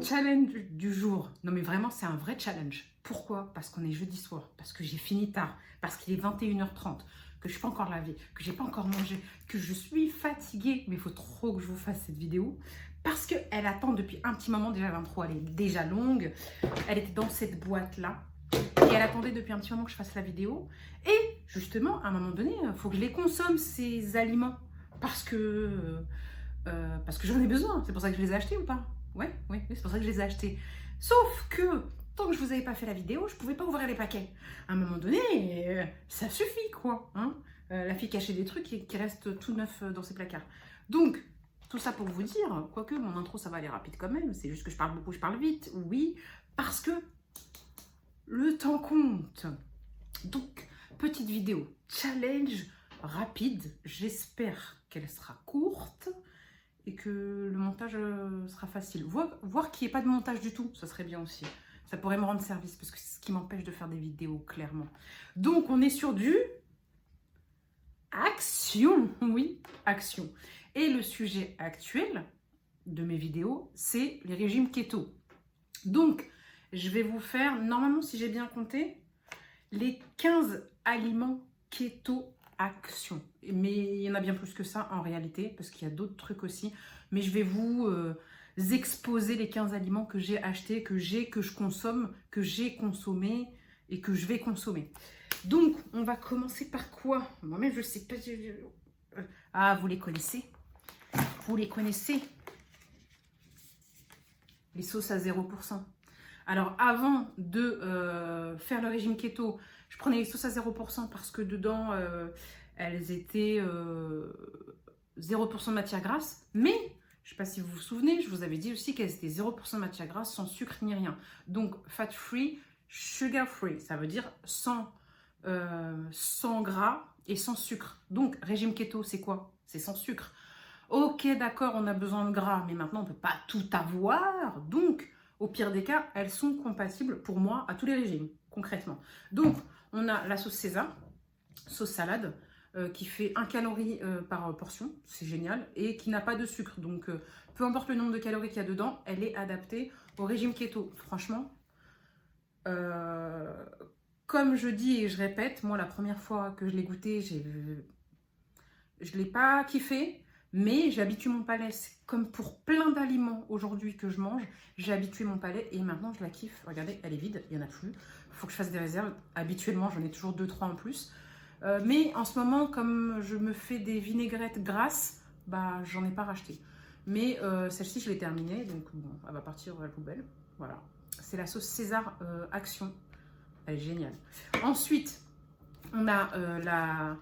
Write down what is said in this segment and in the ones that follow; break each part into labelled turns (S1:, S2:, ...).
S1: challenge du jour. Non mais vraiment, c'est un vrai challenge. Pourquoi? Parce qu'on est jeudi soir, parce que j'ai fini tard, parce qu'il est 21h30, que je ne suis pas encore lavée, que j'ai pas encore mangé, que je suis fatiguée. Mais il faut trop que je vous fasse cette vidéo. Parce qu'elle attend depuis un petit moment. Déjà, l'intro, elle est déjà longue. Elle était dans cette boîte-là. Et elle attendait depuis un petit moment que je fasse la vidéo. Et justement, à un moment donné, il faut que je les consomme, ces aliments. Parce que j'en ai besoin. C'est pour ça que je les ai achetés ou pas? Oui, c'est pour ça que je les ai achetés. Sauf que, tant que je vous avais pas fait la vidéo, je pouvais pas ouvrir les paquets. À un moment donné, ça suffit, quoi. Hein, la fille cachait des trucs qui restent tout neufs dans ses placards. Donc, tout ça pour vous dire, quoique mon intro, ça va aller rapide quand même. C'est juste que je parle beaucoup, je parle vite. Oui, parce que le temps compte. Donc, petite vidéo challenge rapide. J'espère qu'elle sera courte et que le montage sera facile. Voir qu'il n'y ait pas de montage du tout, ça serait bien aussi. Ça pourrait me rendre service parce que c'est ce qui m'empêche de faire des vidéos, clairement. Donc, on est sur du action. Oui, action. Et le sujet actuel de mes vidéos, c'est les régimes keto. Donc, je vais vous faire, normalement, si j'ai bien compté, les 15 aliments keto action. Mais il y en a bien plus que ça en réalité, parce qu'il y a d'autres trucs aussi. Mais je vais vous exposer les 15 aliments que j'ai achetés, que je consomme, que j'ai consommé et que je vais consommer. Donc, on va commencer par quoi? Moi-même, je ne sais pas. Ah, vous les connaissez? Vous les connaissez? Les sauces à 0%. Alors, avant de faire le régime keto, je prenais les sauces à 0% parce que dedans, elles étaient 0% de matière grasse. Mais, je ne sais pas si vous vous souvenez, je vous avais dit aussi qu'elles étaient 0% de matière grasse, sans sucre ni rien. Donc, fat free, sugar free, ça veut dire sans gras et sans sucre. Donc, régime keto, c'est quoi? C'est sans sucre. Ok, d'accord, on a besoin de gras, mais maintenant, on ne peut pas tout avoir. Donc, au pire des cas, elles sont compatibles pour moi à tous les régimes, concrètement. Donc, on a la sauce César, sauce salade, qui fait 1 calorie par portion, c'est génial, et qui n'a pas de sucre. Donc, peu importe le nombre de calories qu'il y a dedans, elle est adaptée au régime keto. Franchement, comme je dis et je répète, moi, la première fois que je l'ai goûté, je ne l'ai pas kiffé. Mais j'ai habitué mon palais, c'est comme pour plein d'aliments aujourd'hui que je mange, j'ai habitué mon palais et maintenant je la kiffe. Regardez, elle est vide, il n'y en a plus. Il faut que je fasse des réserves. Habituellement, j'en ai toujours 2-3 en plus. Mais en ce moment, comme je me fais des vinaigrettes grasses, bah, j'en ai pas racheté. Mais celle-ci, je l'ai terminée, donc bon, elle va partir à la poubelle. Voilà. C'est la sauce César Action. Elle est géniale. Ensuite, on a la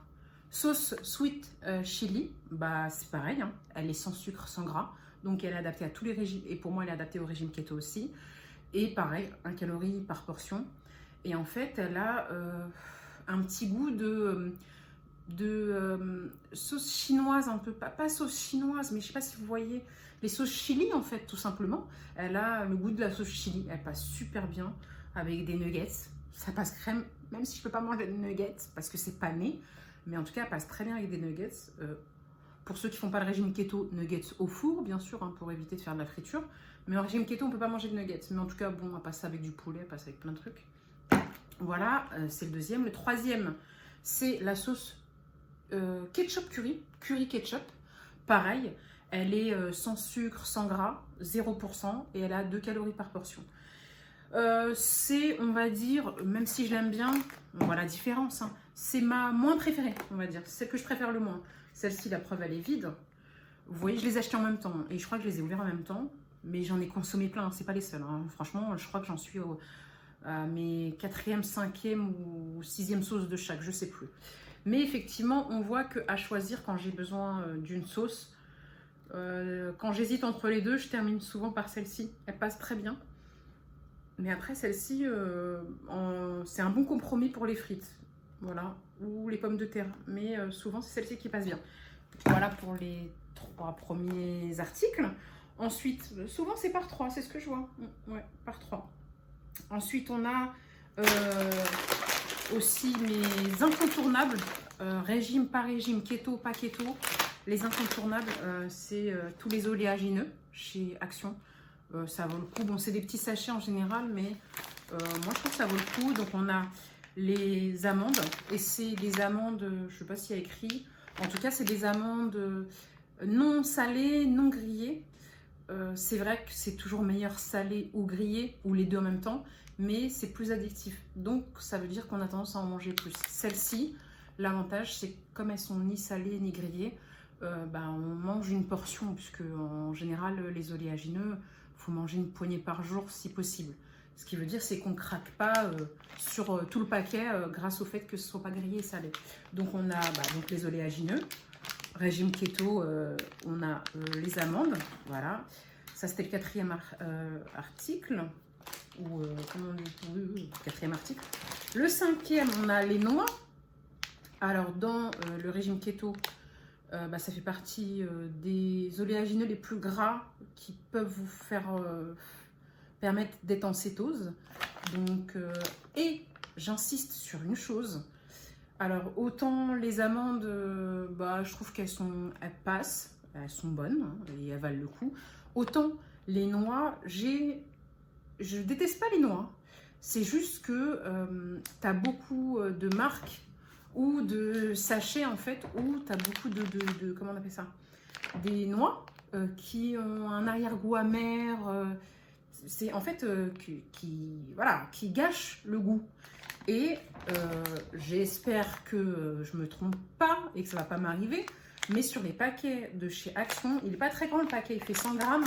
S1: sauce sweet chili, bah c'est pareil, hein. Elle est sans sucre, sans gras, donc elle est adaptée à tous les régimes, et pour moi elle est adaptée au régime keto aussi, et pareil, 1 calorie par portion, et en fait elle a un petit goût de sauce chinoise, un peu, pas sauce chinoise, mais je sais pas si vous voyez, les sauces chili en fait, tout simplement, elle a le goût de la sauce chili, elle passe super bien avec des nuggets, ça passe crème, même si je peux pas manger de nuggets, parce que c'est pané. Mais en tout cas, elle passe très bien avec des nuggets. Pour ceux qui ne font pas le régime keto, nuggets au four, bien sûr, hein, pour éviter de faire de la friture. Mais en régime keto, on ne peut pas manger de nuggets. Mais en tout cas, bon, on passe avec du poulet, elle passe avec plein de trucs. Voilà, c'est le deuxième. Le troisième, c'est la sauce ketchup curry ketchup. Pareil, elle est sans sucre, sans gras, 0%, et elle a 2 calories par portion. C'est, on va dire, même si je l'aime bien, on voit la différence, hein, c'est ma moins préférée, on va dire, c'est celle que je préfère le moins. Celle-ci, la preuve, elle est vide. Vous voyez, je les ai achetées en même temps, et je crois que je les ai ouverts en même temps, mais j'en ai consommé plein, c'est pas les seuls, hein. Franchement, je crois que j'en suis à mes 4e, 5e ou 6e sauces de chaque, je sais plus. Mais effectivement, on voit qu'à choisir quand j'ai besoin d'une sauce, quand j'hésite entre les deux, je termine souvent par celle-ci, elle passe très bien. Mais après, celle-ci, c'est un bon compromis pour les frites, voilà, ou les pommes de terre. Mais souvent, c'est celle-ci qui passe bien. Voilà pour les 3 premiers articles. Ensuite, souvent, c'est par 3, c'est ce que je vois. Ouais, par 3. Ensuite, on a aussi mes incontournables, régime par régime, keto, pas keto. Les incontournables, c'est tous les oléagineux chez Action. Ça vaut le coup. Bon, c'est des petits sachets en général, mais moi, je trouve que ça vaut le coup. Donc, on a les amandes. Et c'est des amandes, je ne sais pas s'il y a écrit. En tout cas, c'est des amandes non salées, non grillées. C'est vrai que c'est toujours meilleur salé ou grillé, ou les deux en même temps. Mais c'est plus addictif. Donc, ça veut dire qu'on a tendance à en manger plus. Celles-ci, l'avantage, c'est que comme elles sont ni salées ni grillées, on mange une portion, puisque en général, les oléagineux, il faut manger une poignée par jour si possible. Ce qui veut dire, c'est qu'on ne craque pas sur tout le paquet grâce au fait que ce ne soit pas grillé et salé. Donc, on a donc les oléagineux. Régime keto, on a les amandes. Voilà. Ça, c'était le quatrième article. Ou comment on dit, oui, quatrième article. Le cinquième, on a les noix. Alors, dans le régime keto, ça fait partie des oléagineux les plus gras qui peuvent vous faire permettre d'être en cétose. Donc, et j'insiste sur une chose. Alors, autant les amandes, je trouve qu'elles passent, elles sont bonnes hein, et elles valent le coup. Autant les noix, je déteste pas les noix. C'est juste que tu as beaucoup de marques ou de sachets en fait, où tu as beaucoup de comment on appelle ça, des noix qui ont un arrière-goût amer, c'est en fait qui gâchent le goût. Et j'espère que je me trompe pas et que ça va pas m'arriver, mais sur les paquets de chez Action, il n'est pas très grand le paquet, il fait 100 grammes.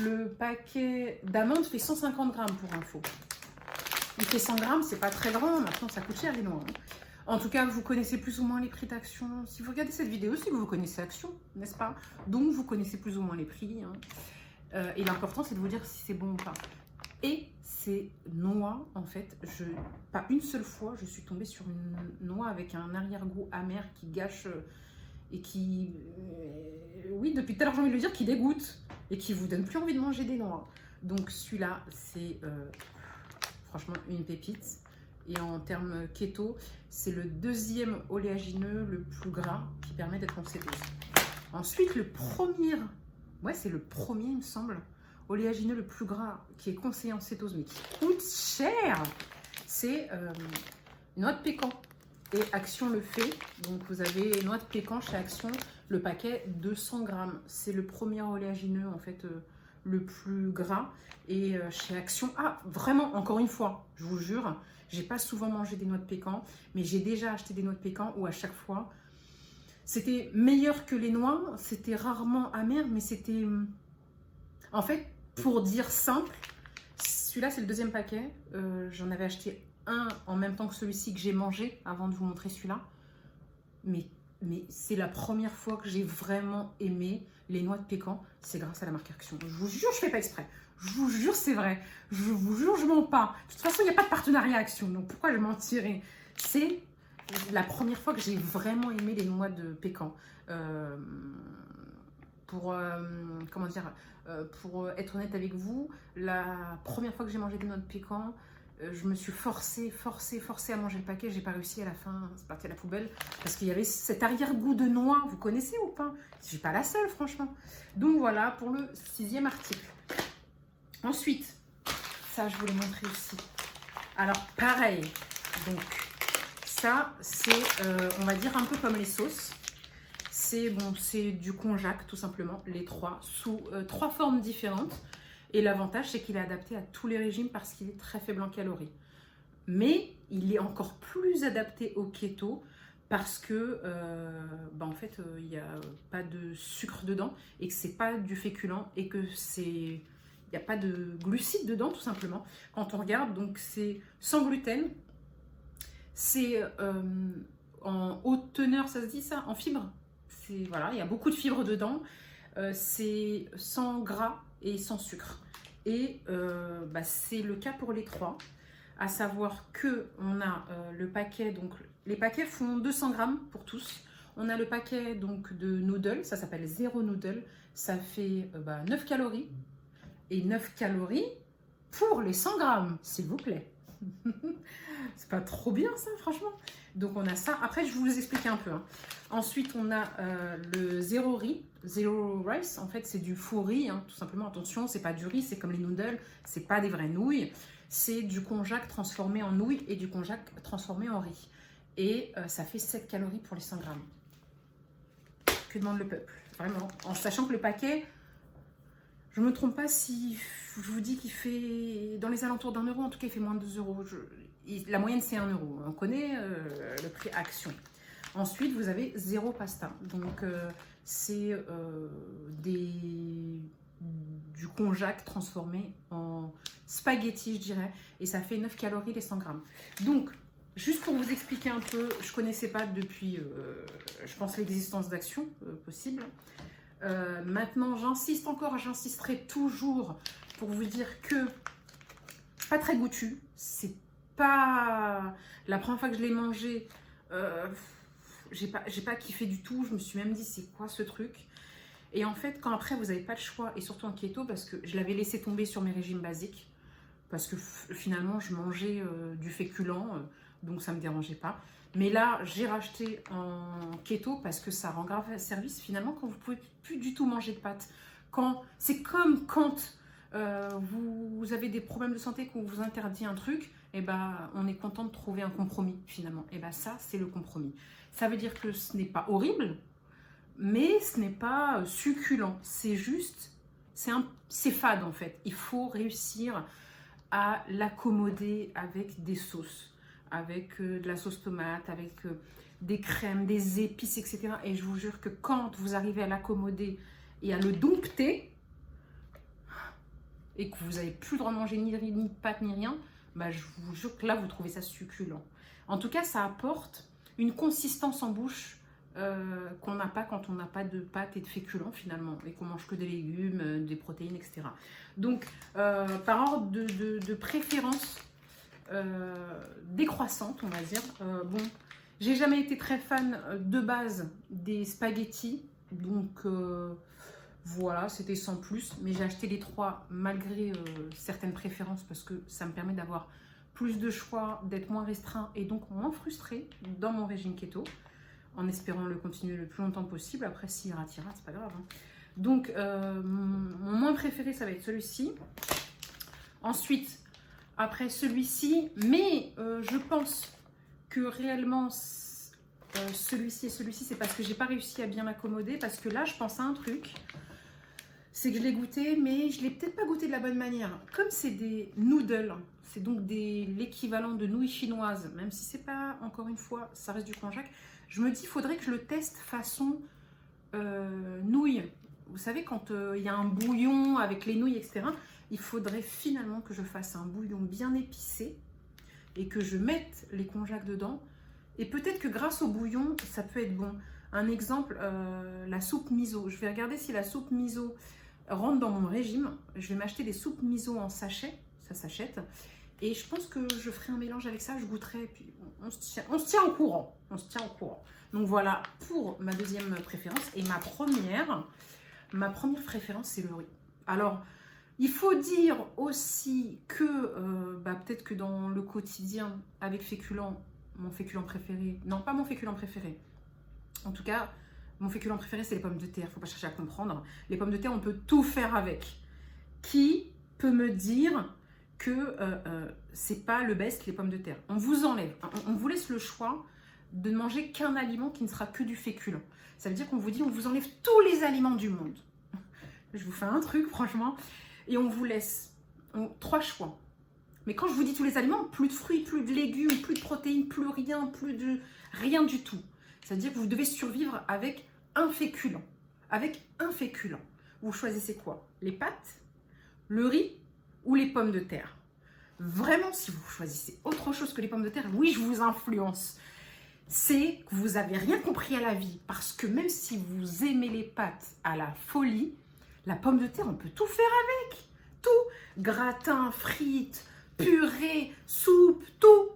S1: Le paquet d'amandes fait 150 grammes pour info. Il fait 100 grammes, c'est pas très grand, maintenant ça coûte cher les noix. Hein. En tout cas, vous connaissez plus ou moins les prix d'Action. Si vous regardez cette vidéo, c'est que vous connaissez Action, n'est-ce pas? Donc vous connaissez plus ou moins les prix. Hein. Et l'important, c'est de vous dire si c'est bon ou pas. Et ces noix, en fait, pas une seule fois, je suis tombée sur une noix avec un arrière-goût amer qui gâche et qui, oui, depuis tout à l'heure, j'ai envie de le dire, qui dégoûte et qui vous donne plus envie de manger des noix. Donc celui-là, c'est franchement une pépite. Et en termes keto, c'est le deuxième oléagineux le plus gras qui permet d'être en cétose. Ensuite, le premier, c'est le premier, il me semble, oléagineux le plus gras qui est conseillé en cétose, mais qui coûte cher, c'est noix de pécan. Et Action le fait. Donc, vous avez noix de pécan chez Action, le paquet 200 grammes. C'est le premier oléagineux, en fait, le plus gras. Et chez Action, vraiment, encore une fois, je vous jure, j'ai pas souvent mangé des noix de pécan, mais j'ai déjà acheté des noix de pécan où à chaque fois, c'était meilleur que les noix. C'était rarement amer, mais c'était... En fait, pour dire simple, celui-là, c'est le deuxième paquet. J'en avais acheté un en même temps que celui-ci que j'ai mangé avant de vous montrer celui-là. Mais c'est la première fois que j'ai vraiment aimé les noix de pécan. C'est grâce à la marque Action. Je vous jure, je fais pas exprès. Je vous jure, c'est vrai. Je vous jure, je mens pas. De toute façon, il n'y a pas de partenariat Action. Donc pourquoi je mentirais? C'est la première fois que j'ai vraiment aimé les noix de pécan. Pour être honnête avec vous, la première fois que j'ai mangé des noix de pécan, je me suis forcée à manger le paquet. J'ai pas réussi à la fin, c'est parti à la poubelle. Parce qu'il y avait cet arrière-goût de noix, vous connaissez ou pas? Je suis pas la seule, franchement. Donc voilà pour le 6e article. Ensuite, ça je vous l'ai montré aussi. Alors pareil, donc ça c'est, on va dire un peu comme les sauces. C'est du konjac tout simplement, les trois, sous 3 formes différentes. Et l'avantage, c'est qu'il est adapté à tous les régimes parce qu'il est très faible en calories. Mais il est encore plus adapté au keto parce que, en fait, il n'y a pas de sucre dedans et que c'est pas du féculent et que il n'y a pas de glucides dedans, tout simplement. Quand on regarde, donc c'est sans gluten, c'est en haute teneur, ça se dit ça, en fibres. Voilà, il y a beaucoup de fibres dedans. C'est sans gras et sans sucre. Et c'est le cas pour les 3. À savoir que on a le paquet, donc les paquets font 200 grammes pour tous. On a le paquet donc de noodles, ça s'appelle Zero Noodle. Ça fait 9 calories. Et 9 calories pour les 100 grammes, s'il vous plaît. C'est pas trop bien ça, franchement. Donc on a ça. Après, je vais vous expliquer un peu. Hein. Ensuite, on a le zéro riz, zero rice. En fait, c'est du faux riz, hein, tout simplement. Attention, c'est pas du riz, c'est comme les noodles. C'est pas des vraies nouilles. C'est du konjac transformé en nouilles et du konjac transformé en riz. Et ça fait 7 calories pour les 100 grammes. Que demande le peuple? Vraiment. En sachant que le paquet, je ne me trompe pas si je vous dis qu'il fait dans les alentours d'1 euro. En tout cas, il fait moins de 2 euros. La moyenne, c'est 1 euro. On connaît le prix Action. Ensuite, vous avez zéro pasta. Donc, c'est du konjac transformé en spaghetti, je dirais. Et ça fait 9 calories les 100 grammes. Donc, juste pour vous expliquer un peu, je ne connaissais pas depuis, je pense, l'existence d'Action possible. Maintenant, j'insiste encore, j'insisterai toujours pour vous dire que pas très goûtu. C'est pas la première fois que je l'ai mangé, j'ai pas kiffé du tout. Je me suis même dit c'est quoi ce truc. Et en fait, quand après vous n'avez pas le choix, et surtout en keto, parce que je l'avais laissé tomber sur mes régimes basiques, parce que finalement je mangeais du féculent, donc ça me dérangeait pas. Mais là, j'ai racheté en keto parce que ça rend grave service finalement quand vous pouvez plus du tout manger de pâtes. C'est comme quand vous avez des problèmes de santé, qu'on vous interdit un truc, et ben on est content de trouver un compromis finalement. Et ben ça, c'est le compromis. Ça veut dire que ce n'est pas horrible, mais ce n'est pas succulent. C'est juste, c'est fade en fait. Il faut réussir à l'accommoder avec des sauces. Avec de la sauce tomate, avec des crèmes, des épices, etc. Et je vous jure que quand vous arrivez à l'accommoder et à le dompter, et que vous n'avez plus le droit de manger ni de pâtes ni rien, bah je vous jure que là, vous trouvez ça succulent. En tout cas, ça apporte une consistance en bouche qu'on n'a pas quand on n'a pas de pâtes et de féculents finalement, et qu'on mange que des légumes, des protéines, etc. Donc, par ordre de préférence, décroissante, on va dire. Bon, j'ai jamais été très fan de base des spaghettis, donc voilà, c'était sans plus. Mais j'ai acheté les 3 malgré certaines préférences parce que ça me permet d'avoir plus de choix, d'être moins restreint et donc moins frustré dans mon régime keto, en espérant le continuer le plus longtemps possible. Après, s'il rate, c'est pas grave. Hein. Donc, mon moins préféré, ça va être celui-ci. Ensuite, après celui-ci, mais je pense que réellement celui-ci et celui-ci, c'est parce que j'ai pas réussi à bien m'accommoder, parce que là, je pense à un truc, c'est que je l'ai goûté, mais je l'ai peut-être pas goûté de la bonne manière. Comme c'est des noodles, c'est donc l'équivalent de nouilles chinoises, même si c'est pas, encore une fois, ça reste du konjac, je me dis, il faudrait que je le teste façon nouilles. Vous savez, quand il y a un bouillon avec les nouilles, etc., il faudrait finalement que je fasse un bouillon bien épicé et que je mette les konjac dedans. Et peut-être que grâce au bouillon, ça peut être bon. Un exemple, la soupe miso. Je vais regarder si la soupe miso rentre dans mon régime. Je vais m'acheter des soupes miso en sachet. Ça s'achète. Et je pense que je ferai un mélange avec ça. Je goûterai. Et puis on se tient au courant. On se tient au courant. Donc voilà pour ma deuxième préférence. Et ma première préférence, c'est le riz. Alors, il faut dire aussi que peut-être que dans le quotidien avec féculent, mon féculent préféré, non pas mon féculent préféré, en tout cas mon féculent préféré c'est les pommes de terre, il ne faut pas chercher à comprendre. Les pommes de terre on peut tout faire avec. Qui peut me dire que c'est pas le best les pommes de terre? On vous enlève, on vous laisse le choix de ne manger qu'un aliment qui ne sera que du féculent. Ça veut dire qu'on vous dit on vous enlève tous les aliments du monde. Je vous fais un truc franchement. Et on vous laisse 3 choix. Mais quand je vous dis tous les aliments, plus de fruits, plus de légumes, plus de protéines, plus rien du tout. C'est-à-dire que vous devez survivre avec un féculent. Avec un féculent. Vous choisissez quoi? Les pâtes, le riz ou les pommes de terre? Vraiment, si vous choisissez autre chose que les pommes de terre, oui, je vous influence. C'est que vous n'avez rien compris à la vie. Parce que même si vous aimez les pâtes à la folie, la pomme de terre, on peut tout faire avec. Tout. Gratin, frites, purée, soupe,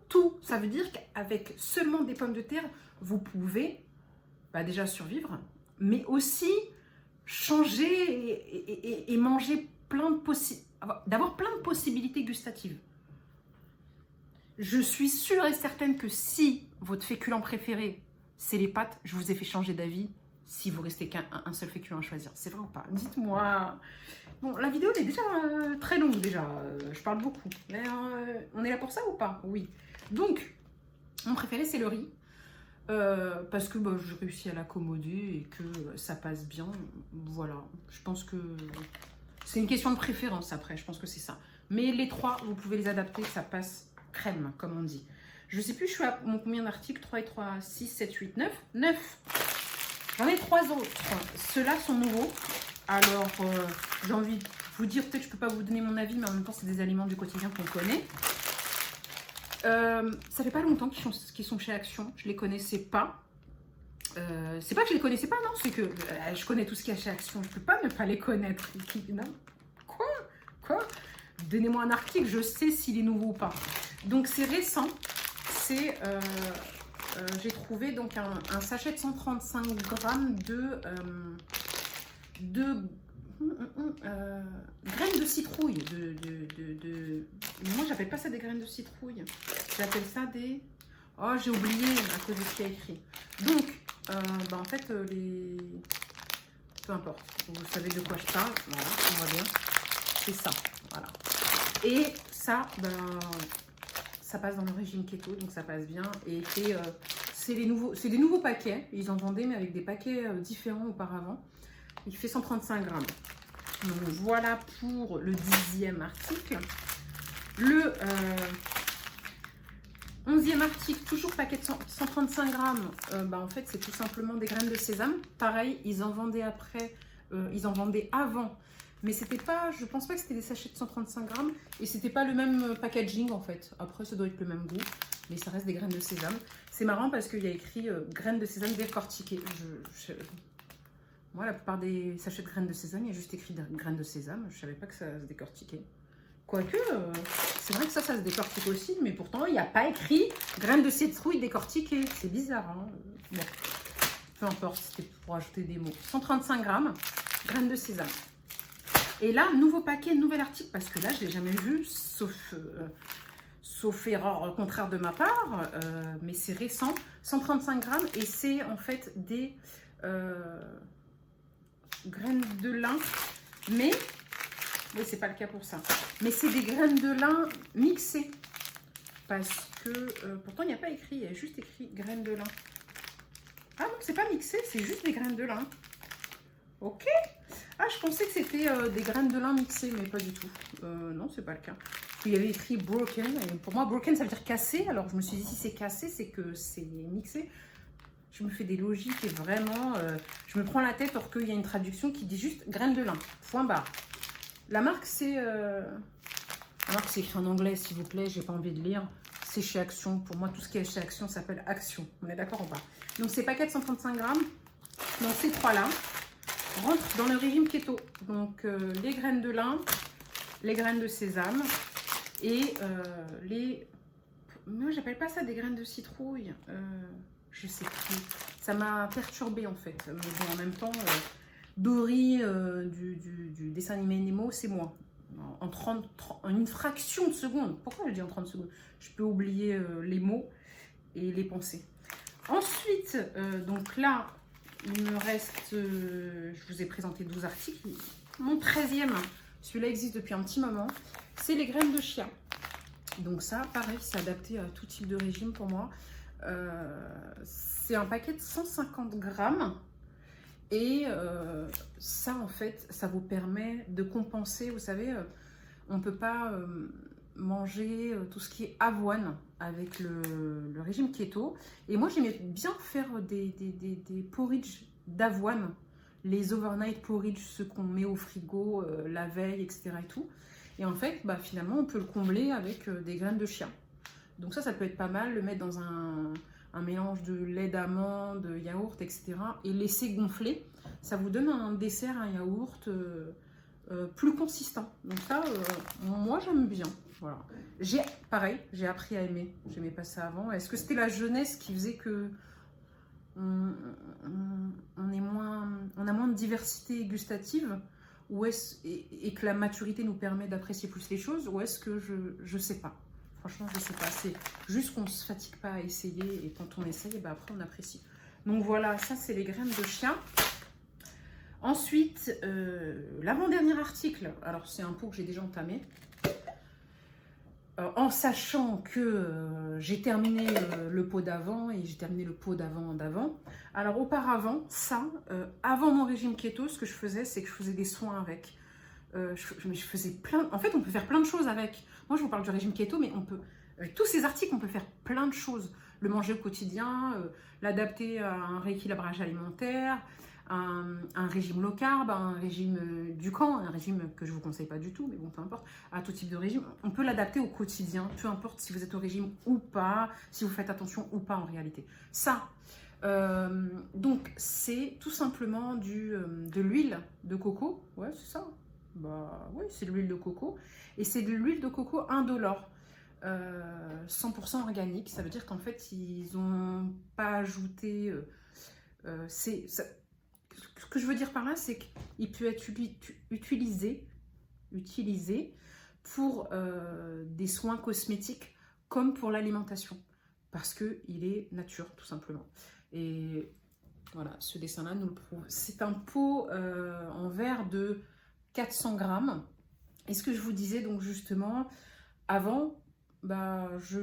S1: tout. Ça veut dire qu'avec seulement des pommes de terre, vous pouvez déjà survivre, mais aussi changer et manger d'avoir plein de possibilités gustatives. Je suis sûre et certaine que si votre féculent préféré, c'est les pâtes, je vous ai fait changer d'avis si vous restez qu'un seul féculent à choisir. C'est vrai ou pas? Dites-moi. Bon, la vidéo elle est déjà très longue déjà. Je parle beaucoup. Mais on est là pour ça ou pas? Oui. Donc, mon préféré, c'est le riz. Parce que bah, je réussis à l'accommoder et que ça passe bien. Voilà. Je pense que c'est une question de préférence après. Je pense que c'est ça. Mais les trois, vous pouvez les adapter. Ça passe crème, comme on dit. Je sais plus, je suis à mon combien d'articles? 3 et 3, 6, 7, 8, 9. 9. J'en ai 3 autres. Ceux-là sont nouveaux. Alors, j'ai envie de vous dire, peut-être je ne peux pas vous donner mon avis, mais en même temps, c'est des aliments du quotidien qu'on connaît. Ça fait pas longtemps qu'ils sont chez Action. Je les connaissais pas. C'est pas que je les connaissais pas, non. C'est que je connais tout ce qu'il y a chez Action. Je peux pas ne pas les connaître. Non. Quoi? Donnez-moi un article, je sais s'il est nouveau ou pas. Donc, c'est récent. C'est... j'ai trouvé donc un sachet de 135 grammes de graines de citrouille. Moi, j'appelle pas ça des graines de citrouille. J'appelle ça des... Oh, j'ai oublié à cause de ce qu'il y a écrit. Donc, bah, en fait, les... Peu importe. Vous savez de quoi je parle. Voilà, on voit bien. C'est ça. Voilà. Et ça, ben... ça passe dans le régime keto, donc ça passe bien. Et c'est des nouveaux paquets. Ils en vendaient, mais avec des paquets différents auparavant. Il fait 135 grammes. Donc voilà pour le 10e article. Le 11e article, toujours paquet de 135 grammes. Bah en fait, c'est tout simplement des graines de sésame. Pareil, ils en vendaient après, ils en vendaient avant. Mais c'était pas, je pense pas que c'était des sachets de 135 grammes. Et c'était pas le même packaging en fait. Après, ça doit être le même goût. Mais ça reste des graines de sésame. C'est marrant parce qu'il y a écrit graines de sésame décortiquées. Moi, la plupart des sachets de graines de sésame, il y a juste écrit graines de sésame. Je savais pas que ça se décortiquait. Quoique, c'est vrai que ça se décortique aussi. Mais pourtant, il n'y a pas écrit graines de citrouille décortiquées. C'est bizarre. Hein, bon, peu importe, c'était pour ajouter des mots. 135 grammes, graines de sésame. Et là, nouveau paquet, nouvel article, parce que là, je ne l'ai jamais vu, sauf erreur contraire de ma part, mais c'est récent, 135 grammes, et c'est en fait des graines de lin, mais c'est pas le cas pour ça, mais c'est des graines de lin mixées, parce que, pourtant il n'y a pas écrit, il y a juste écrit graines de lin. Ah non, c'est pas mixé, c'est juste des graines de lin. Ok. Ah, je pensais que c'était des graines de lin mixées, mais pas du tout. Non, c'est pas le cas. Il y avait écrit broken. Et pour moi, broken, ça veut dire cassé. Alors, je me suis dit, si c'est cassé, c'est que c'est mixé. Je me fais des logiques et vraiment, je me prends la tête alors qu'il y a une traduction qui dit juste graines de lin. Point barre. La marque, c'est... La marque, c'est écrit en anglais, s'il vous plaît. J'ai pas envie de lire. C'est chez Action. Pour moi, tout ce qui est chez Action s'appelle Action. On est d'accord ou pas? Donc, ces paquets de 135 grammes, dans ces trois-là, rentre dans le régime keto. Donc les graines de lin, les graines de sésame et les... Moi j'appelle pas ça des graines de citrouille. Je sais plus. Ça m'a perturbée en fait. Mais bon, en même temps, Dory du dessin animé Nemo, c'est moi. En une fraction de seconde. Pourquoi je dis en 30 secondes? Je peux oublier les mots et les pensées. Ensuite, donc là... Il me reste, je vous ai présenté 12 articles. Mon 13e, celui-là existe depuis un petit moment, c'est les graines de chia. Donc ça, pareil, c'est adapté à tout type de régime pour moi. C'est un paquet de 150 grammes. Et ça, en fait, ça vous permet de compenser. Vous savez, on ne peut pas manger tout ce qui est avoine avec le régime keto. Et moi, j'aimais bien faire des porridge d'avoine, les overnight porridge, ceux qu'on met au frigo la veille, etc. et tout. Et en fait, bah, finalement, on peut le combler avec des graines de chia. Donc ça peut être pas mal, le mettre dans un mélange de lait d'amande, yaourt, etc. et laisser gonfler. Ça vous donne un dessert, un yaourt plus consistant. Donc ça, moi, j'aime bien. Voilà. Pareil, j'ai appris à aimer. J'aimais pas ça avant. Est-ce que c'était la jeunesse qui faisait que on a moins de diversité gustative et que la maturité nous permet d'apprécier plus les choses, ou est-ce que je sais pas. Franchement, je sais pas. C'est juste qu'on se fatigue pas à essayer. Et quand on essaye, bah, après, on apprécie. Donc voilà, ça, c'est les graines de chien. Ensuite, l'avant-dernier article. Alors, c'est un pot que j'ai déjà entamé. En sachant que j'ai terminé le pot d'avant et j'ai terminé le pot d'avant. Alors auparavant, ça, avant mon régime keto, ce que je faisais, c'est que je faisais des soins avec. Je faisais plein... En fait, on peut faire plein de choses avec. Moi, je vous parle du régime keto, mais on peut... Avec tous ces articles, on peut faire plein de choses. Le manger au quotidien, l'adapter à un rééquilibrage alimentaire, un régime low carb, un régime du camp, un régime que je ne vous conseille pas du tout, mais bon, peu importe, à tout type de régime. On peut l'adapter au quotidien, peu importe si vous êtes au régime ou pas, si vous faites attention ou pas en réalité. Ça, donc c'est tout simplement de l'huile de coco, ouais, c'est ça. Bah oui, c'est de l'huile de coco, et c'est de l'huile de coco indolore. 100% organique, ça veut dire qu'en fait ils n'ont pas ajouté ce que je veux dire par là, c'est qu'il peut être utilisé pour des soins cosmétiques comme pour l'alimentation, parce qu'il est nature tout simplement. Et voilà, ce dessin là nous le prouve. C'est un pot en verre de 400 grammes, et ce que je vous disais donc justement avant, bah, je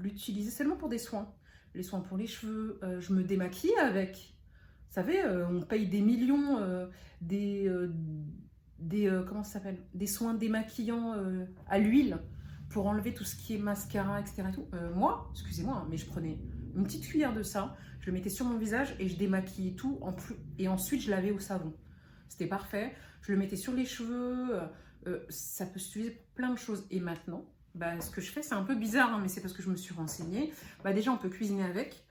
S1: l'utilisais seulement pour des soins. Les soins pour les cheveux, je me démaquille avec. Vous savez, on paye des millions, comment ça s'appelle, des soins démaquillants à l'huile pour enlever tout ce qui est mascara, etc. Et tout. Moi, excusez-moi, hein, mais je prenais une petite cuillère de ça, je le mettais sur mon visage et je démaquillais tout, et ensuite je lavais au savon. C'était parfait. Je le mettais sur les cheveux, ça peut s'utiliser pour plein de choses. Et maintenant, bah, ce que je fais, c'est un peu bizarre, hein, mais c'est parce que je me suis renseignée. Bah, déjà, on peut cuisiner avec.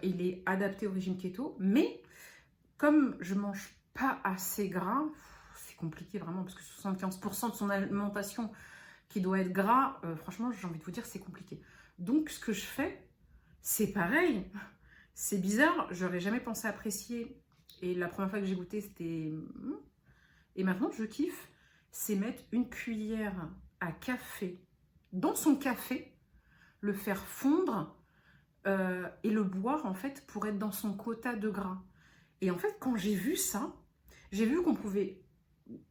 S1: Il est adapté au régime keto. Mais comme je ne mange pas assez gras, c'est compliqué vraiment, parce que 75% de son alimentation qui doit être gras, franchement, j'ai envie de vous dire, c'est compliqué. Donc, ce que je fais, c'est pareil. C'est bizarre, j'aurais jamais pensé apprécier. Et la première fois que j'ai goûté, c'était... Et maintenant, je kiffe. C'est mettre une cuillère à café dans son café, le faire fondre et le boire en fait pour être dans son quota de gras. Et en fait, quand j'ai vu ça, j'ai vu qu'on pouvait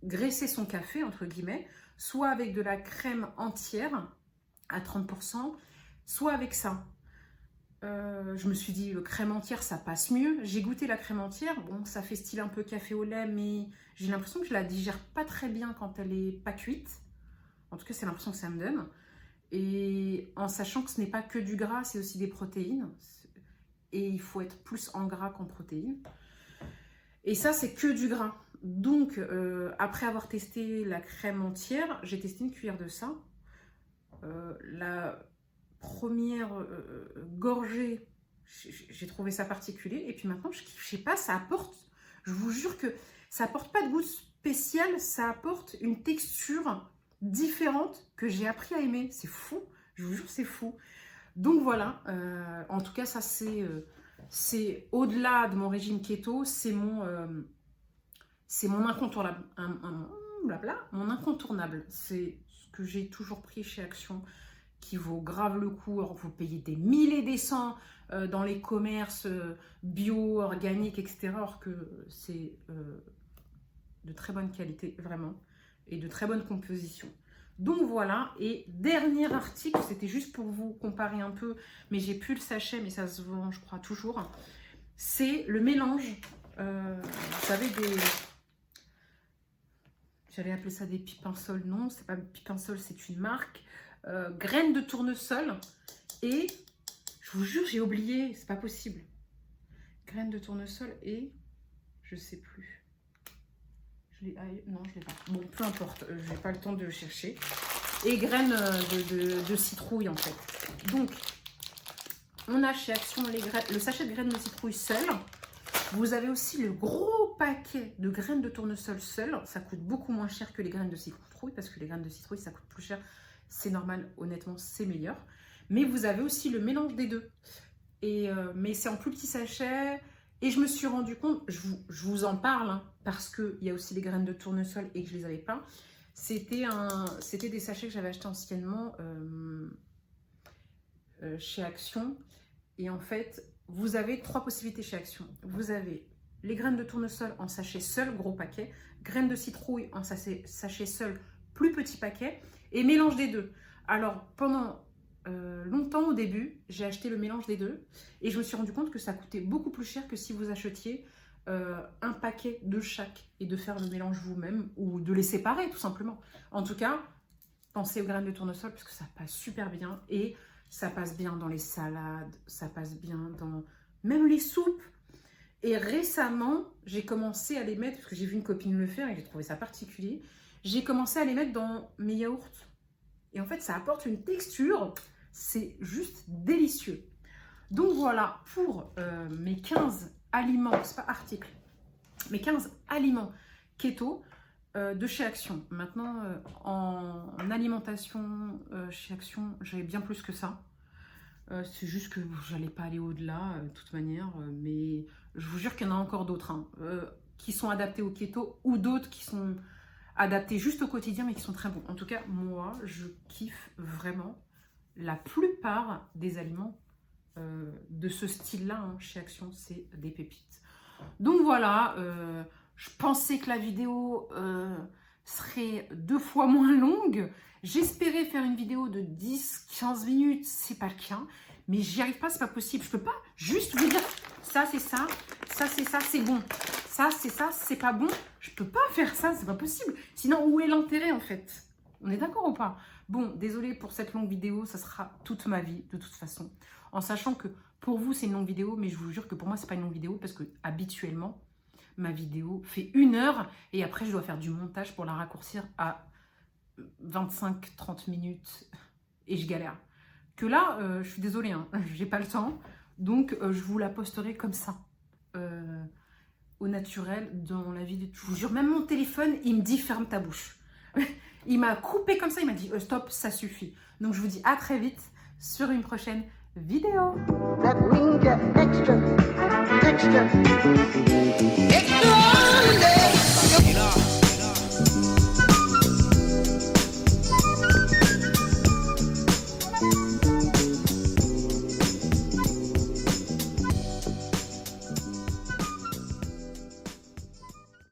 S1: graisser son café, entre guillemets, soit avec de la crème entière à 30%, soit avec ça. Je me suis dit, crème entière, ça passe mieux. J'ai goûté la crème entière. Bon, ça fait style un peu café au lait, mais j'ai l'impression que je la digère pas très bien quand elle est pas cuite. En tout cas, c'est l'impression que ça me donne. Et en sachant que ce n'est pas que du gras, c'est aussi des protéines. Et il faut être plus en gras qu'en protéines. Et ça, c'est que du gras. Donc, après avoir testé la crème entière, j'ai testé une cuillère de ça. La première gorgée, j'ai trouvé ça particulier. Et puis maintenant, je sais pas, ça apporte, je vous jure que ça apporte pas de goût spécial, ça apporte une texture différente que j'ai appris à aimer. C'est fou, je vous jure, c'est fou. Donc voilà, en tout cas, ça c'est au-delà de mon régime keto, c'est mon incontournable. Mon incontournable. C'est ce que j'ai toujours pris chez Action, qui vaut grave le coup. Alors, vous payez des milliers et des cents dans les commerces bio, organiques, etc. Alors que c'est de très bonne qualité, vraiment, et de très bonne composition. Donc voilà, et dernier article, c'était juste pour vous comparer un peu, mais j'ai plus le sachet, mais ça se vend, je crois, toujours. C'est le mélange, vous savez, j'allais appeler ça des pipinsols, non, c'est pas pipinsol, c'est une marque. Graines de tournesol, et je vous jure, j'ai oublié, c'est pas possible. Graines de tournesol et je sais plus. Non, je l'ai pas. Bon, peu importe, je n'ai pas le temps de chercher. Et graines de citrouille en fait. Donc, on a chez Action le sachet de graines de citrouille seul. Vous avez aussi le gros paquet de graines de tournesol seul. Ça coûte beaucoup moins cher que les graines de citrouille, parce que les graines de citrouille, ça coûte plus cher. C'est normal, honnêtement, c'est meilleur. Mais vous avez aussi le mélange des deux. Mais c'est en plus petit sachet. Et je me suis rendu compte, je vous en parle, hein, parce qu'il y a aussi les graines de tournesol et que je les avais pas. C'était des sachets que j'avais achetés anciennement chez Action. Et en fait, vous avez 3 possibilités chez Action. Vous avez les graines de tournesol en sachet seul, gros paquet, graines de citrouille en sachet seul, plus petit paquet, et mélange des deux. Alors, pendant longtemps au début, j'ai acheté le mélange des deux, et je me suis rendu compte que ça coûtait beaucoup plus cher que si vous achetiez un paquet de chaque, et de faire le mélange vous-même, ou de les séparer tout simplement. En tout cas, pensez aux graines de tournesol, parce que ça passe super bien, et ça passe bien dans les salades, ça passe bien dans même les soupes. Et récemment, j'ai commencé à les mettre, parce que j'ai vu une copine le faire et j'ai trouvé ça particulier, j'ai commencé à les mettre dans mes yaourts. Et en fait, ça apporte une texture, c'est juste délicieux. Donc voilà, pour mes 15 aliments, c'est pas articles, mes 15 aliments keto de chez Action. Maintenant, en alimentation chez Action, j'avais bien plus que ça. C'est juste que j'allais pas aller au-delà de toute manière, mais je vous jure qu'il y en a encore d'autres hein, qui sont adaptés au keto ou d'autres qui sont adaptés juste au quotidien mais qui sont très bons. En tout cas, moi, je kiffe vraiment la plupart des aliments de ce style-là hein, chez Action, c'est des pépites. Donc voilà, je pensais que la vidéo serait 2 fois moins longue. J'espérais faire une vidéo de 10-15 minutes, c'est pas le cas, mais j'y arrive pas, c'est pas possible. Je peux pas juste vous dire ça c'est ça, ça c'est ça, c'est bon, ça c'est ça, c'est pas bon. Je peux pas faire ça, c'est pas possible. Sinon, où est l'intérêt en fait? On est d'accord ou pas? Bon, désolé pour cette longue vidéo, ça sera toute ma vie de toute façon. En sachant que pour vous c'est une longue vidéo, mais je vous jure que pour moi c'est pas une longue vidéo parce que habituellement ma vidéo fait 1 heure et après je dois faire du montage pour la raccourcir à 25-30 minutes et je galère. Que là, je suis désolée, hein, j'ai pas le temps, donc je vous la posterai comme ça, au naturel, dans la vidéo. Je vous jure, même mon téléphone, il me dit ferme ta bouche. Il m'a coupé comme ça, il m'a dit stop, ça suffit. Donc je vous dis à très vite sur une prochaine vidéo. That wing extra.